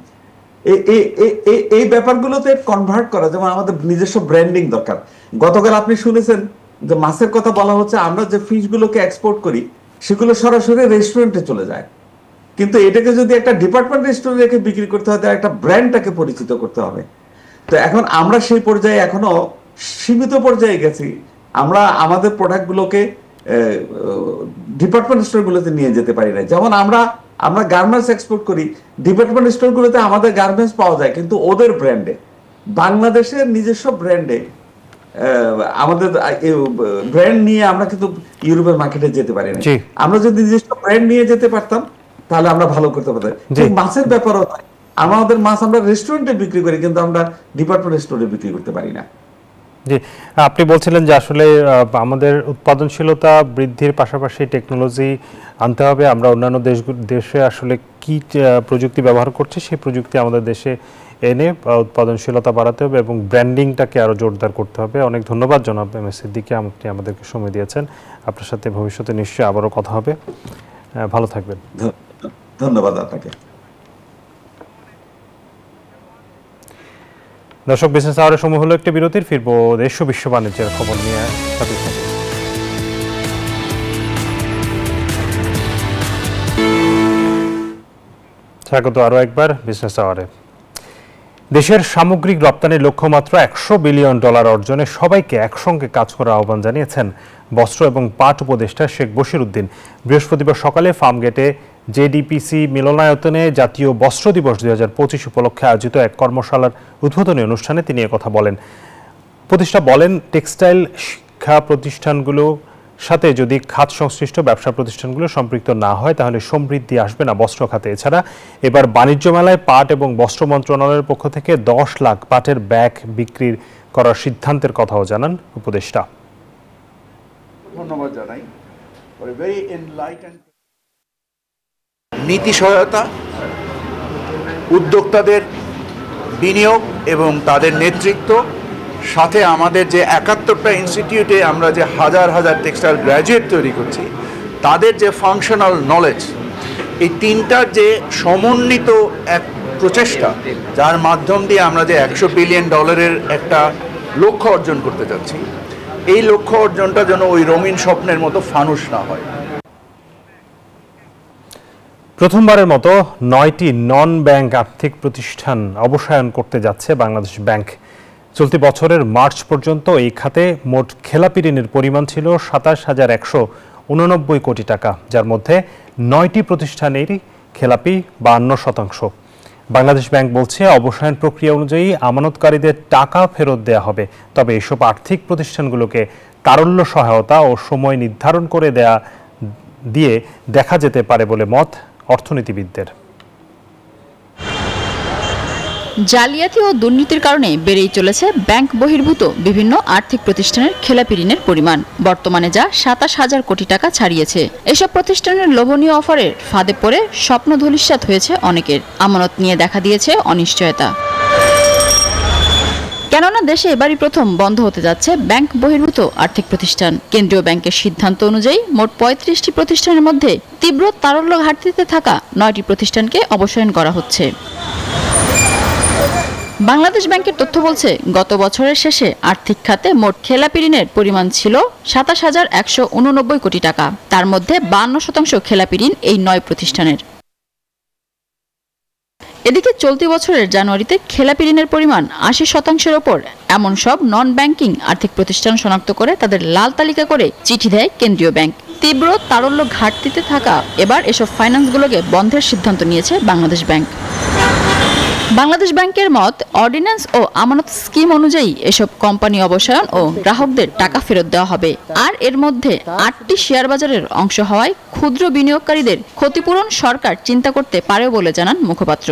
এই ব্যাপারগুলোতে কনভার্ট করা, যেমন আমাদের নিজস্ব ব্র্যান্ডিং দরকার। গতকাল আপনি শুনেছেন যে মাছের কথা বলা হচ্ছে, আমরা যে ফিশগুলোকে এক্সপোর্ট করি সেগুলো সরাসরি রেস্টুরেন্টে চলে যায়, কিন্তু এটাকে যদি একটা ডিপার্টমেন্ট স্টোরে রেখে বিক্রি করতে হয়, একটা ব্র্যান্ডটাকে পরিচিত করতে হবে। তো এখন আমরা সেই পর্যায়ে এখনো সীমিত পর্যায়ে গেছি, আমরা আমাদের প্রোডাক্টগুলোকে ডিপার্টমেন্ট স্টোরগুলোতে নিয়ে যেতে পারি না। যেমন আমরা গার্মেন্টস এক্সপোর্ট করি, ডিপার্টমেন্ট স্টোরগুলোতে আমাদের গার্মেন্টস পাওয়া যায়, কিন্তু ওদের ব্র্যান্ডে, বাংলাদেশের নিজস্ব ব্র্যান্ডে, আমাদের ব্র্যান্ড নিয়ে আমরা কিন্তু ইউরোপের মার্কেটে যেতে পারি না। আমরা যদি নিজস্ব ব্র্যান্ড নিয়ে যেতে পারতাম তাহলে আমরা ভালো করতে পারতাম। ঠিক মাছের ব্যাপারও তাই, আমাদের মাছ আমরা রেস্টুরেন্টে বিক্রি করি, কিন্তু আমরা ডিপার্টমেন্ট স্টোরে বিক্রি করতে পারি না। জি, আপনি বলছিলেন যে আসলে আমাদের উৎপাদনশীলতা বৃদ্ধির পাশাপাশি টেকনোলজি আনতে হবে। আমরা অন্যান্য দেশে আসলে কি প্রযুক্তি ব্যবহার করছে সেই প্রযুক্তি আমাদের দেশে এনে উৎপাদনশীলতা বাড়াতে হবে এবং ব্র্যান্ডিংটাকে আরও জোরদার করতে হবে। অনেক ধন্যবাদ জনাব এম এস সিদ্দিকী, আপনি আমাদেরকে সময় দিয়েছেন। আপনার সাথে ভবিষ্যতে নিশ্চয়ই আবারও কথা হবে। ভালো থাকবেন। ধন্যবাদ আপনাকে। দর্শক, বিজনেস আওয়ারের সময় হলো একটা বিরতির, ফিরবো দেশ ও বিশ্ব বাণিজ্যের খবর নিয়ে। স্বাগত আরও একবার বিজনেস আওয়ারে। দেশের সামগ্রিক রপ্তানির লক্ষ্যমাত্রা $100 বিলিয়ন অর্জনে সবাইকে একসঙ্গে কাজ করার আহ্বান জানিয়েছেন বস্ত্র এবং পাট উপদেষ্টা শেখ বশিরউদ্দিন। বৃহস্পতিবার সকালে ফার্মগেটে জেডিপিসি মিলনায়তনে জাতীয় বস্ত্র দিবস 2025 উপলক্ষে আয়োজিত এক কর্মশালার উদ্বোধনী অনুষ্ঠানে তিনি কথা বলেন। উপদেষ্টা বলেন, টেক্সটাইল শিক্ষা প্রতিষ্ঠানগুলো সাথে যদি খাত সংশ্লিষ্ট ব্যবসা প্রতিষ্ঠানগুলো সম্পৃক্ত না হয় তাহলে সমৃদ্ধি আসবে না বস্ত্র খাতে। এছাড়া এবার বাণিজ্য মেলায় পাট এবং বস্ত্র মন্ত্রণালয়ের পক্ষ থেকে 10 লাখ পাটের ব্যাগ বিক্রি করার সিদ্ধান্তের কথাও জানান উপদেষ্টা। ধন্যবাদ জানাই। ভেরি এনলাইটেন্ড নীতি সহায়তা, উদ্যোক্তাদের বিনিয়োগ এবং তাদের নেতৃত্ব, সাথে আমাদের যে 71টা ইনস্টিটিউটে আমরা যে হাজার হাজার টেক্সটাইল গ্র্যাজুয়েট তৈরি করছি, তাদের যে ফাংশনাল নলেজ, এই তিনটার যে সমন্বিত এক প্রচেষ্টা, যার মাধ্যম দিয়ে আমরা যে $100 বিলিয়ন একটা লক্ষ্য অর্জন করতে যাচ্ছি, এই লক্ষ্য অর্জনটা যেন ওই রঙিন স্বপ্নের মতো ফানুস না হয়। প্রথমবারের মতো 9টি নন ব্যাংক আর্থিক প্রতিষ্ঠান অবসায়ন করতে যাচ্ছে বাংলাদেশ ব্যাংক। চলতি বছরের মার্চ পর্যন্ত এই খাতে মোট খেলাপি ঋণের পরিমাণ ছিল 27,189 কোটি টাকা, যার মধ্যে 9টি প্রতিষ্ঠানেরই খেলাপি 52%। বাংলাদেশ ব্যাংক বলছে, অবসায়ন প্রক্রিয়া অনুযায়ী আমানতকারীদের টাকা ফেরত দেয়া হবে, তবে এসব আর্থিক প্রতিষ্ঠানগুলোকে তারল্য সহায়তা ও সময় নির্ধারণ করে দিয়ে দেখা যেতে পারে বলে মত অর্থনীতিবিদদের। জালিয়াতি ও দুর্নীতির কারণে বেড়েই চলেছে ব্যাংক বহির্ভূত বিভিন্ন আর্থিক প্রতিষ্ঠানের খেলাপি ঋণের পরিমাণ। বর্তমানে যা 27,000 কোটি টাকা ছাড়িয়েছে। এসব প্রতিষ্ঠানের লোভনীয় অফারের ফাঁদে পড়ে স্বপ্ন ধূলিসাৎ হয়েছে অনেকের। আমানত নিয়ে দেখা দিয়েছে অনিশ্চয়তা। কেননা দেশে এবারই প্রথম বন্ধ হতে যাচ্ছে ব্যাংক বহির্ভূত আর্থিক প্রতিষ্ঠান। কেন্দ্রীয় ব্যাংকের সিদ্ধান্ত অনুযায়ী মোট 35টি প্রতিষ্ঠানের মধ্যে তীব্র তারল্য ঘাটতিতে থাকা 9টি প্রতিষ্ঠানকে অবসায়ন করা হচ্ছে। বাংলাদেশ ব্যাংকের তথ্য বলছে, গত বছরের শেষে আর্থিক খাতে মোট খেলাপি ঋণের পরিমাণ ছিল 27,189 কোটি টাকা। তার মধ্যে 52% খেলাপি ঋণ এই 9 প্রতিষ্ঠানের। এদিকে চলতি বছরের জানুয়ারিতে খেলাপি ঋণের পরিমাণ 80%-এর ওপর এমন সব নন ব্যাংকিং আর্থিক প্রতিষ্ঠান শনাক্ত করে তাদের লাল তালিকা করে চিঠি দেয় কেন্দ্রীয় ব্যাংক। তীব্র তারল্য ঘাটতিতে থাকা এবার এসব ফাইন্যান্সগুলোকে বন্ধের সিদ্ধান্ত নিয়েছে বাংলাদেশ ব্যাংক। বাংলাদেশ ব্যাংকের মত, অর্ডিন্যান্স ও আমানত স্কিম অনুযায়ী এসব কোম্পানি অবসায়ন ও গ্রাহকদের টাকা ফেরত দেওয়া হবে। আর এর মধ্যে 8টি শেয়ার বাজারের অংশ হওয়ায় ক্ষুদ্র বিনিয়োগকারীদের ক্ষতিপূরণ সরকার চিন্তা করতে পারে বলে জানান মুখপাত্র।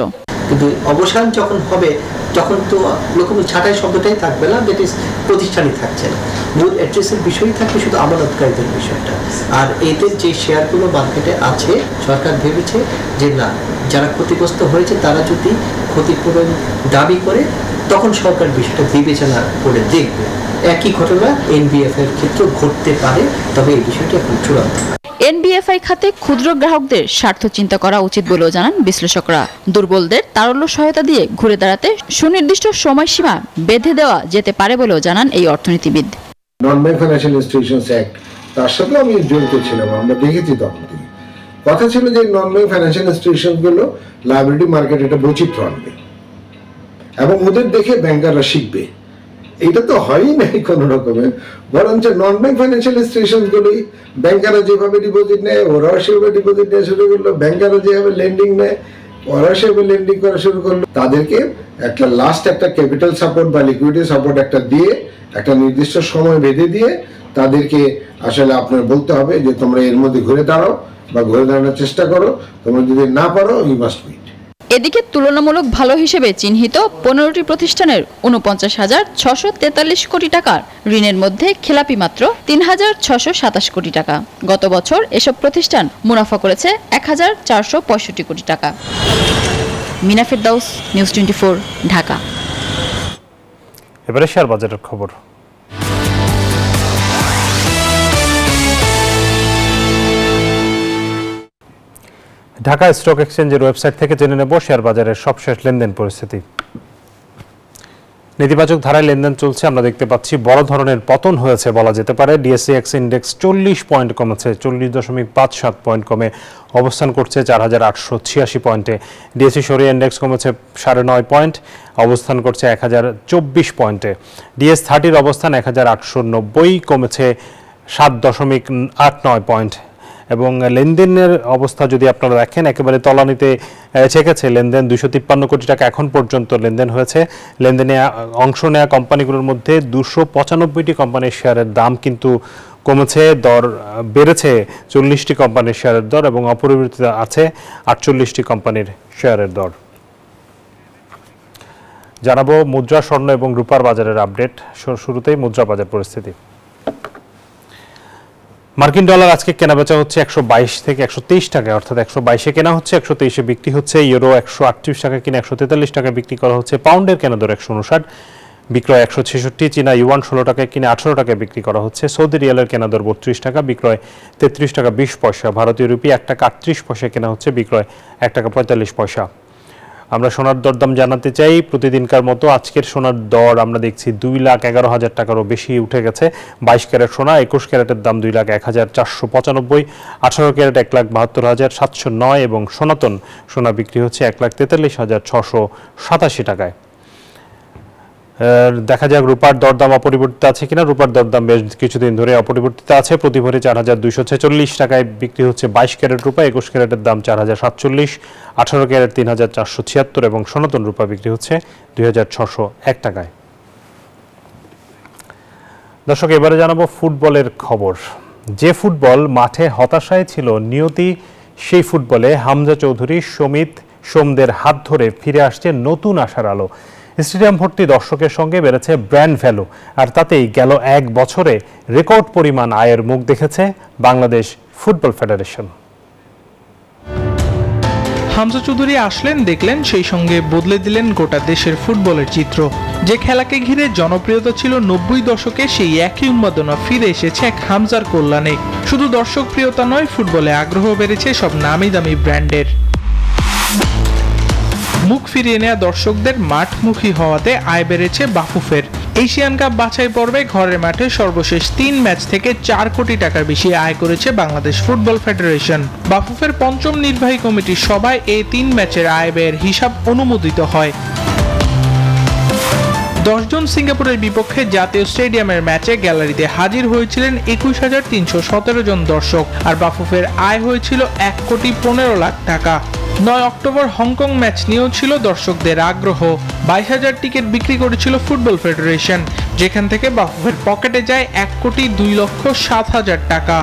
কিন্তু অবসান যখন হবে তখন তো লোকম ছাঁটাই শব্দটাই থাকবে না, দ্যাট ইজ প্রতিষ্ঠানই থাকছে না, মূল অ্যাড্রেসের বিষয়ই থাকবে শুধু আমানতকারীদের বিষয়টা। আর এদের যে শেয়ারগুলো মার্কেটে আছে, সরকার ভেবেছে যে না, যারা ক্ষতিগ্রস্ত হয়েছে তারা যদি ক্ষতিপূরণ দাবি করে তখন সরকার বিষয়টা বিবেচনা করে দেখবে। একই ঘটনা এনবিএফ এর ক্ষেত্রেও ঘটতে পারে, তবে এই বিষয়টি এখন চূড়ান্ত। এনবিএফআই খাতে ক্ষুদ্র গ্রাহকদের স্বার্থ চিন্তা করা উচিত বলেও জানান বিশ্লেষকরা। দুর্বলদের তারল্য সহায়তা দিয়ে ঘুরে দাঁড়াতে সুনির্দিষ্ট সময়সীমা বেঁধে দেওয়া যেতে পারে বলেও জানান এই অর্থনীতিবিদ। নন ব্যাংক ফাইন্যান্সিয়াল ইনস্টিটিউশনস অ্যাক্ট, তার সাথেও আমি জড়িত ছিলাম, আমরা দেখেছি তখন থেকে। কথা ছিল যে নন ব্যাংক ফাইন্যান্সিয়াল ইনস্টিটিউশনগুলো লায়াবিলিটি মার্কেটে একটা বৈচিত্র্য আনবে এবং ওদের দেখে ব্যাংকাররা শিখবে। এটা তো হয়ই নাই কোনো রকমের, বরঞ্চ নন ব্যাংক ফাইন্যান্সিয়াল ইনস্টিটিউশনগুলোই ব্যাংকাররা যেভাবে ডিপোজিট নেয় ওরাও সেভাবে ডিপোজিট নেওয়া শুরু করলো, ব্যাংকাররা যেভাবে লেন্ডিং নেয় ওরা সেভাবে লেন্ডিং করা শুরু করলো। তাদেরকে একটা লাস্ট একটা ক্যাপিটাল সাপোর্ট বা লিকুইডিটি সাপোর্ট একটা দিয়ে, একটা নির্দিষ্ট সময় বেঁধে দিয়ে তাদেরকে আসলে আপনার বলতে হবে যে তোমরা এর মধ্যে ঘুরে দাঁড়াও বা ঘুরে দাঁড়ানোর চেষ্টা করো, তোমরা যদি না পারো ইউ মাস্ট কুইট। এদিকে তুলনামূলক ভালো হিসেবে চিহ্নিত 15টি প্রতিষ্ঠানের 49,643 কোটি টাকার ঋণের মধ্যে খেলাপি মাত্র 3,627 কোটি টাকা। গত বছর এসব প্রতিষ্ঠান মুনাফা করেছে 1,465 কোটি টাকা। মিনা ফেরদাউস, নিউজ 24, ঢাকা। এবারে শেয়ার বাজারের খবর। ঢাকা স্টক এক্সচেঞ্জের ওয়েবসাইট থেকে জেনে নেব শেয়ার বাজারের সবশেষ লেনদেন পরিস্থিতি। নেতিবাচক ধারায় লেনদেন চলছে। আমরা দেখতে পাচ্ছি বড় ধরনের পতন হয়েছে বলা যেতে পারে। ডিএসইএক্স ইন্ডেক্স 40 পয়েন্ট কমেছে, 40.57 পয়েন্ট কমে অবস্থান করছে 4,886 পয়েন্টে। ডিএসই সরিয়া ইন্ডেক্স কমেছে 9.5 পয়েন্ট, অবস্থান করছে 1,024 পয়েন্টে। ডিএস30 অবস্থান 1,890, কমেছে 7.89 পয়েন্ট। এবং লেনদেনের অবস্থা যদি আপনারা দেখেন, একেবারে তলানিতে ছেকেছে লেনদেন। 253 কোটি টাকা এখন পর্যন্ত লেনদেন হয়েছে। লেনদেনে অংশ নেওয়া কোম্পানিগুলোর মধ্যে 295টি কোম্পানির শেয়ারের দাম কিন্তু কমেছে, দর বেড়েছে 40টি কোম্পানির শেয়ারের দর, এবং অপরিবর্তিত আছে 48টি কোম্পানির শেয়ারের দর। জানাবো মুদ্রা, স্বর্ণ এবং রূপার বাজারের আপডেট। শুরুতেই মুদ্রা বাজার পরিস্থিতি। মার্কিন ডলার আজকে কেনাবেচা হচ্ছে 122 থেকে 123 টাকা, অর্থাৎ 122-এ কেনা হচ্ছে, 123-এ বিক্রি হচ্ছে। ইউরো 138 টাকা কিনে 143 টাকা বিক্রি করা হচ্ছে। পাউন্ডের কেনা দর 159, বিক্রয় 166। চীনা ইউয়ান 16 টাকায় কিনে 18 টাকায় বিক্রি করা হচ্ছে। সৌদি রিয়ালের কেনা দর 32 টাকা, বিক্রয় 33 টাকা 20 পয়সা। ভারতীয় রুপি 1 টাকা 38 পয়সা কেনা হচ্ছে, বিক্রয় 1 টাকা 45 পয়সা। আমরা সোনার দরদাম জানাতে চাই। প্রতিদিনকার মতো আজকের সোনার দর আমরা দেখছি 2,11,000 টাকারও বেশি উঠে গেছে। 22 ক্যারেট সোনা 21 ক্যারেটের দাম 2,01,495, 18 ক্যারেট 1,72,709 এবং সনাতন সোনা বিক্রি হচ্ছে 1,43,687 টাকায়। দেখা যাক রূপার দরদাম অপরিবর্তিত আছে কিনা। রূপার দরদাম বেশ কিছুদিন ধরে অপরিবর্তিত আছে। প্রতি ভরি 4,246 টাকায় বিক্রি হচ্ছে 22 ক্যারেট রূপা। 21 ক্যারেটের দাম 4,047, 18 ক্যারেট 3,476 এবং সনাতন রূপা বিক্রি হচ্ছে 2,601 টাকায়। দর্শক, এবারে জানাবো ফুটবলের খবর। যে ফুটবল মাঠে হতাশায় ছিল নিয়তি, সেই ফুটবলে হামজা চৌধুরী, সমিত, সোমদের হাত ধরে ফিরে আসছে নতুন আশার আলো। স্টেডিয়াম ভর্তি দর্শকের সঙ্গে বেড়েছে ব্র্যান্ড ভ্যালু, আর তাতেই গেল 1 বছরে রেকর্ড পরিমাণ আয়ের মুখ দেখেছে বাংলাদেশ ফুটবল ফেডারেশন। হামজা চৌধুরী আসলেন, দেখলেন, সেই সঙ্গে বদলে দিলেন গোটা দেশের ফুটবলের চিত্র। যে খেলাকে ঘিরে জনপ্রিয়তা ছিল 90 দশকে, সেই একই উন্মাদনা ফিরে এসেছে এক হামজার কল্যাণে। শুধু দর্শক প্রিয়তা নয়, ফুটবলে আগ্রহ বেড়েছে সব নামি দামি ব্র্যান্ডের। মুখ ফিরিয়ে নেওয়া দর্শকদের মাঠমুখী হওয়াতে আয় বেড়েছে বাফুফের। এশিয়ান কাপ বাছাই পর্বে ঘরের মাঠে সর্বশেষ 3 ম্যাচ থেকে 4 কোটি টাকার বেশি আয় করেছে বাংলাদেশ ফুটবল ফেডারেশন। বাফুফের 5ম নির্বাহী কমিটির সভায় এই 3 ম্যাচের আয় ব্যয়ের হিসাব অনুমোদিত হয়। 10 জন সিঙ্গাপুরের বিপক্ষে জাতীয় স্টেডিয়ামের ম্যাচে গ্যালারিতে হাজির হয়েছিলেন 21,317 জন দর্শক, আর বাফুফের আয় হয়েছিল 1,15,00,000 টাকা। 9 অক্টোবর হংকং ম্যাচ নিয়েও ছিল দর্শকদের আগ্রহ। 22,000 টিকিট বিক্রি করেছিল ফুটবল ফেডারেশন, যেখান থেকে বাফুফের পকেটে যায় 1,02,07,000 টাকা।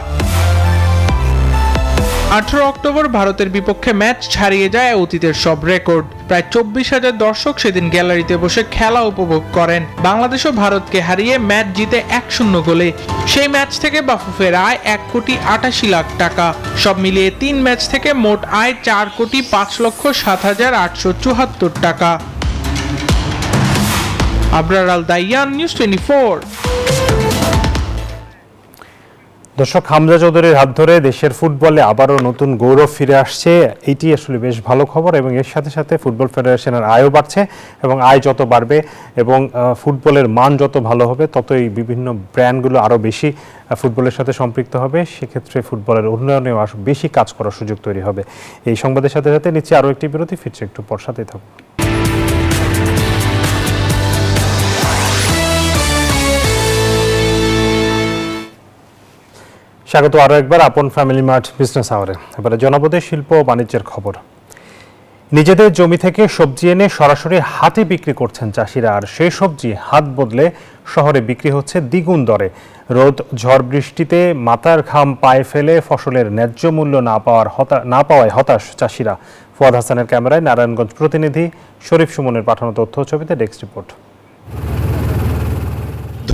18 অক্টোবর ভারতের বিপক্ষে ম্যাচ ছাড়িয়ে যায় অতীতের সব রেকর্ড। প্রায় 24,000 দর্শক সেদিন গ্যালারিতে বসে খেলা উপভোগ করেন। বাংলাদেশও ভারতকে হারিয়ে ম্যাচ জিতে 1-0 গোলে। সেই ম্যাচ থেকে বাফুফের আয় 1,88,00,000 টাকা। সব মিলিয়ে 3 ম্যাচ থেকে মোট আয় 4,05,07,874 টাকা। আবরার আল দাইয়ান, নিউজ 24। দর্শক, হামজা চৌধুরীর হাত ধরে দেশের ফুটবলে আবারও নতুন গৌরব ফিরে আসছে। এটি আসলে বেশ ভালো খবর এবং এর সাথে সাথে ফুটবল ফেডারেশনের আয়ও বাড়ছে এবং আয় যত বাড়বে এবং ফুটবলের মান যত ভালো হবে, ততই বিভিন্ন ব্র্যান্ডগুলো আরও বেশি ফুটবলের সাথে সম্পৃক্ত হবে। সেক্ষেত্রে ফুটবলের উন্নয়নেও আরও বেশি কাজ করার সুযোগ তৈরি হবে। এই সংবাদের সাথে সাথে নিচ্ছে আরও একটি বিরতি, ফিরছে একটু পর, সাথেই থাকুন। স্বাগত আরও একবার আপন ফ্যামিলি মার্ট বিজনেস আওয়ারে। এবারে জনপদের শিল্প ও বাণিজ্যের খবর। নিজেদের জমি থেকে সবজি এনে সরাসরি হাটে বিক্রি করছেন চাষিরা, আর সেই সবজি হাত বদলে শহরে বিক্রি হচ্ছে দ্বিগুণ দরে। রোদ, ঝড় বৃষ্টিতে মাথার ঘাম পায়ে ফেলে ফসলের ন্যায্য মূল্য না পাওয়ায় হতাশ চাষিরা। ফুয়াদ হাসানের ক্যামেরায় নারায়ণগঞ্জ প্রতিনিধি শরীফ সুমনের পাঠানো তথ্য ছবিতে ডেস্ক রিপোর্ট।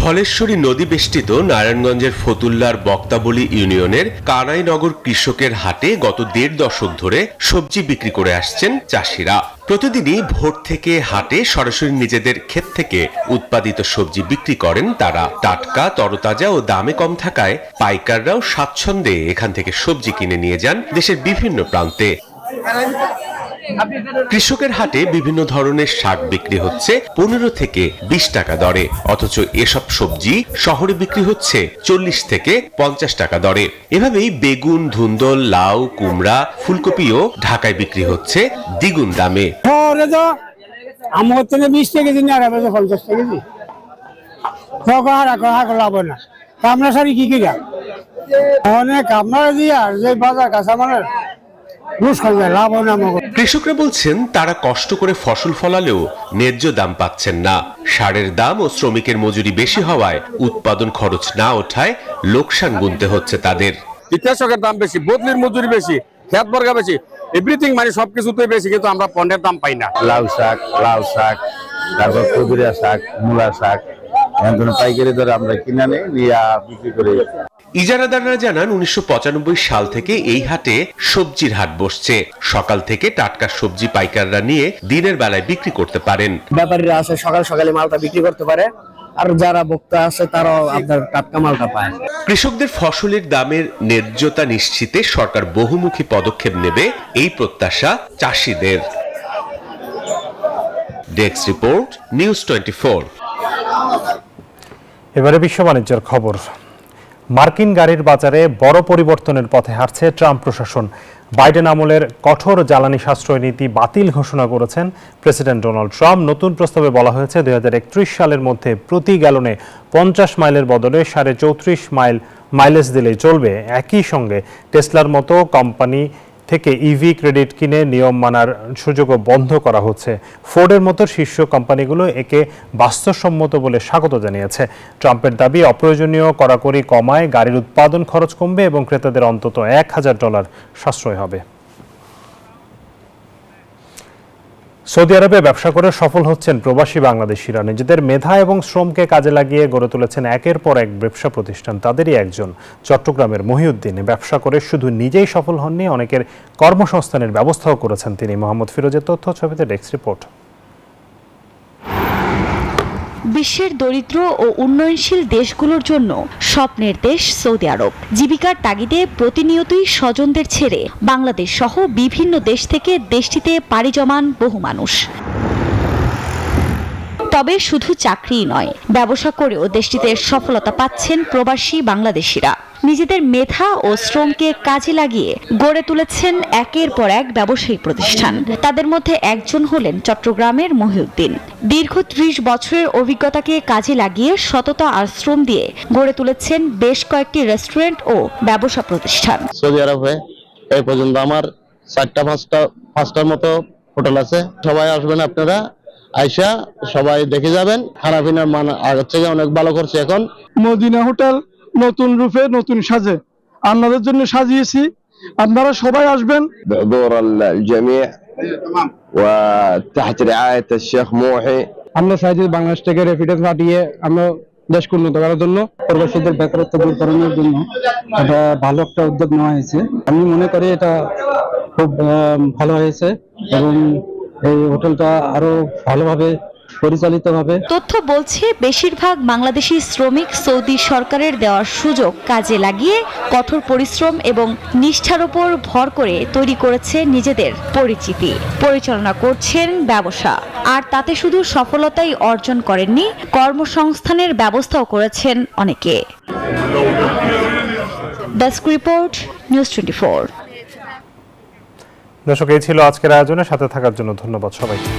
ধলেশ্বরী নদী বেষ্টিত নারায়ণগঞ্জের ফতুল্লার বক্তাবলী ইউনিয়নের কানাইনগর কৃষকের হাটে গত 1.5 দশক ধরে সবজি বিক্রি করে আসছেন চাষিরা। প্রতিদিনই ভোর থেকে হাটে সরাসরি নিজেদের ক্ষেত থেকে উৎপাদিত সবজি বিক্রি করেন তারা। টাটকা, তরতাজা ও দামে কম থাকায় পাইকাররাও স্বাচ্ছন্দ্যে এখান থেকে সবজি কিনে নিয়ে যান দেশের বিভিন্ন প্রান্তে। কৃষকের হাটে বিভিন্ন ধরনের শাক বিক্রি হচ্ছে 15 থেকে 20 টাকা দরে, অথচ এসব সবজি শহরে বিক্রি হচ্ছে 40 থেকে 50 টাকা দরে। এভাবেই বেগুন, ধুন্দল, লাউ, কুমড়া, ফুলকপিও ঢাকায় বিক্রি হচ্ছে দ্বিগুণ দামে। কৃষকরা বলছেন তারা কষ্ট করে ফসল ফলালেও ন্যায্য দাম পাচ্ছেন না। সারের দাম ও শ্রমিকের মজুরি বেশি হওয়ায় উৎপাদন খরচ না ওঠায় লোকসান গুনতে হচ্ছে তাদের। কীটনাশকের দাম বেশি, বদলির মজুরি বেশি, খেত বর্গা বেশি, এভরিথিং মানে সবকিছুতেই বেশি, কিন্তু আমরা পণ্যের দাম পাই না। লাউ শাক, তারপর কুদরিয়া শাক, মূলা শাক, এখন পাইকারি দরে আমরা কিনে নিয়ে বিক্রি করি। ইজারাদাররা জানান 1995 সাল থেকে এই হাটে সবজির হাট বসছে। সকাল থেকে টাটকা সবজি পাইকাররা নিয়ে দিনের বেলায় বিক্রি করতে পারেন। ব্যাপারীরা আসে সকাল সকালে মালটা বিক্রি করতে পারে, আর যারা ভোক্তা আছে তারাও আপনার টাটকা মালটা পায়। কৃষকদের ফসলের দামের ন্যায্যতা নিশ্চিতে সরকার বহুমুখী পদক্ষেপ নেবে এই প্রত্যাশা চাষিদের। Desk report, news 24। এবারে বিশ্ব বাণিজ্যের খবর। মার্কিন গাড়ির বাজারে বড় পরিবর্তনের পথে হাঁটছে ট্রাম্প প্রশাসন। বাইডেন আমলের কঠোর জ্বালানি সাশ্রয় নীতি বাতিল ঘোষণা করেছেন প্রেসিডেন্ট ডোনাল্ড ট্রাম্প। নতুন প্রস্তাবে বলা হয়েছে 2031 সালের মধ্যে প্রতি গ্যালনে 50 মাইলের বদলে 34.5 মাইলেজ দিলেই চলবে। একই সঙ্গে টেসলার মতো কোম্পানি থেকে ইভি ক্রেডিট কিনে নিয়ম মানার সুযোগও বন্ধ করা হচ্ছে। ফোর্ডের মতো শীর্ষ কোম্পানিগুলো একে বাস্তবসম্মত বলে স্বাগত জানিয়েছে। ট্রাম্পের দাবি, অপ্রয়োজনীয় কড়াকড়ি কমায় গাড়ির উৎপাদন খরচ কমবে এবং ক্রেতাদের অন্তত $1000 সাশ্রয় হবে। সৌদি আরবে ব্যবসা করে সফল হচ্ছেন প্রবাসী বাংলাদেশিরা। নিজেদের মেধা এবং শ্রমকে কাজে লাগিয়ে গড়ে তুলেছেন একের পর এক ব্যবসা প্রতিষ্ঠান। তাদেরই একজন চট্টগ্রামের মহিউদ্দিন। ব্যবসা করে শুধু নিজেই সফল হননি, অনেকের কর্মসংস্থানের ব্যবস্থাও করেছেন তিনি। মোহাম্মদ ফিরোজের তথ্য, ছবিতে ডেস্ক রিপোর্ট। বিশ্বের দরিদ্র ও উন্নয়নশীল দেশগুলোর জন্য স্বপ্নের দেশ সৌদি আরব। জীবিকার তাগিদে প্রতিনিয়তই স্বজনদের ছেড়ে বাংলাদেশ সহ বিভিন্ন দেশ থেকে দেশটিতে পাড়ি জমান বহু মানুষ। তবে শুধু চাকরিই নয়, ব্যবসা করেও দেশটিতে সফলতা পাচ্ছেন প্রবাসী বাংলাদেশিরা। নিজেদের মেধা ও শ্রমকে কাজে লাগিয়ে গড়ে তুলেছেন একের পর এক ব্যবসায়িক প্রতিষ্ঠান। তাদের মধ্যে একজন হলেন চট্টগ্রামের মহিউদ্দিন। দীর্ঘ 30 বছরের অভিজ্ঞতাকে কাজে লাগিয়ে সততা আর শ্রম দিয়ে গড়ে তুলেছেন বেশ কয়েকটি রেস্টুরেন্ট ও ব্যবসা প্রতিষ্ঠান। সৌদি আরবে এই পর্যন্ত আমার 4-5টার মতো হোটেল আছে। সবাই আসবেন আপনারা, আইসা সবাই দেখে যাবেন। খানা পিনার মান আগের থেকে অনেক ভালো করছে। এখন মদিনা হোটেল নতুন রূপে নতুন সাজে আপনাদের জন্য সাজিয়েছি, আপনারা সবাই আসবেন। بحضور الجميع وتحت رعاية الشيخ موحي। আমরা চাই যে বাংলাদেশ থেকে রেফিডেন্স পাঠিয়ে আমরা দেশকে উন্নত করার জন্য, প্রবাসীদের বেকারত্ব দূর করানোর জন্য এটা ভালো একটা উদ্যোগ নেওয়া হয়েছে। আমি মনে করি এটা খুব ভালো হয়েছে এবং এই হোটেলটা আরো ভালোভাবে পরিচালিত হবে। তথ্য বলছে বেশিরভাগ বাংলাদেশি শ্রমিক সৌদি সরকারের দেওয়ার সুযোগ কাজে লাগিয়ে কঠোর পরিশ্রম এবং নিষ্ঠার উপর ভর করে তৈরি করেছে নিজেদের পরিচিতি। পরিচালনা করছেন ব্যবসা, আর তাতে শুধু সফলতাই অর্জন করেননি, কর্মসংস্থানের ব্যবস্থাও করেছেন অনেকে। Desk report, news 24। দর্শক, এই ছিল আজকের আয়োজনে। সাথে থাকার জন্য ধন্যবাদ সবাইকে।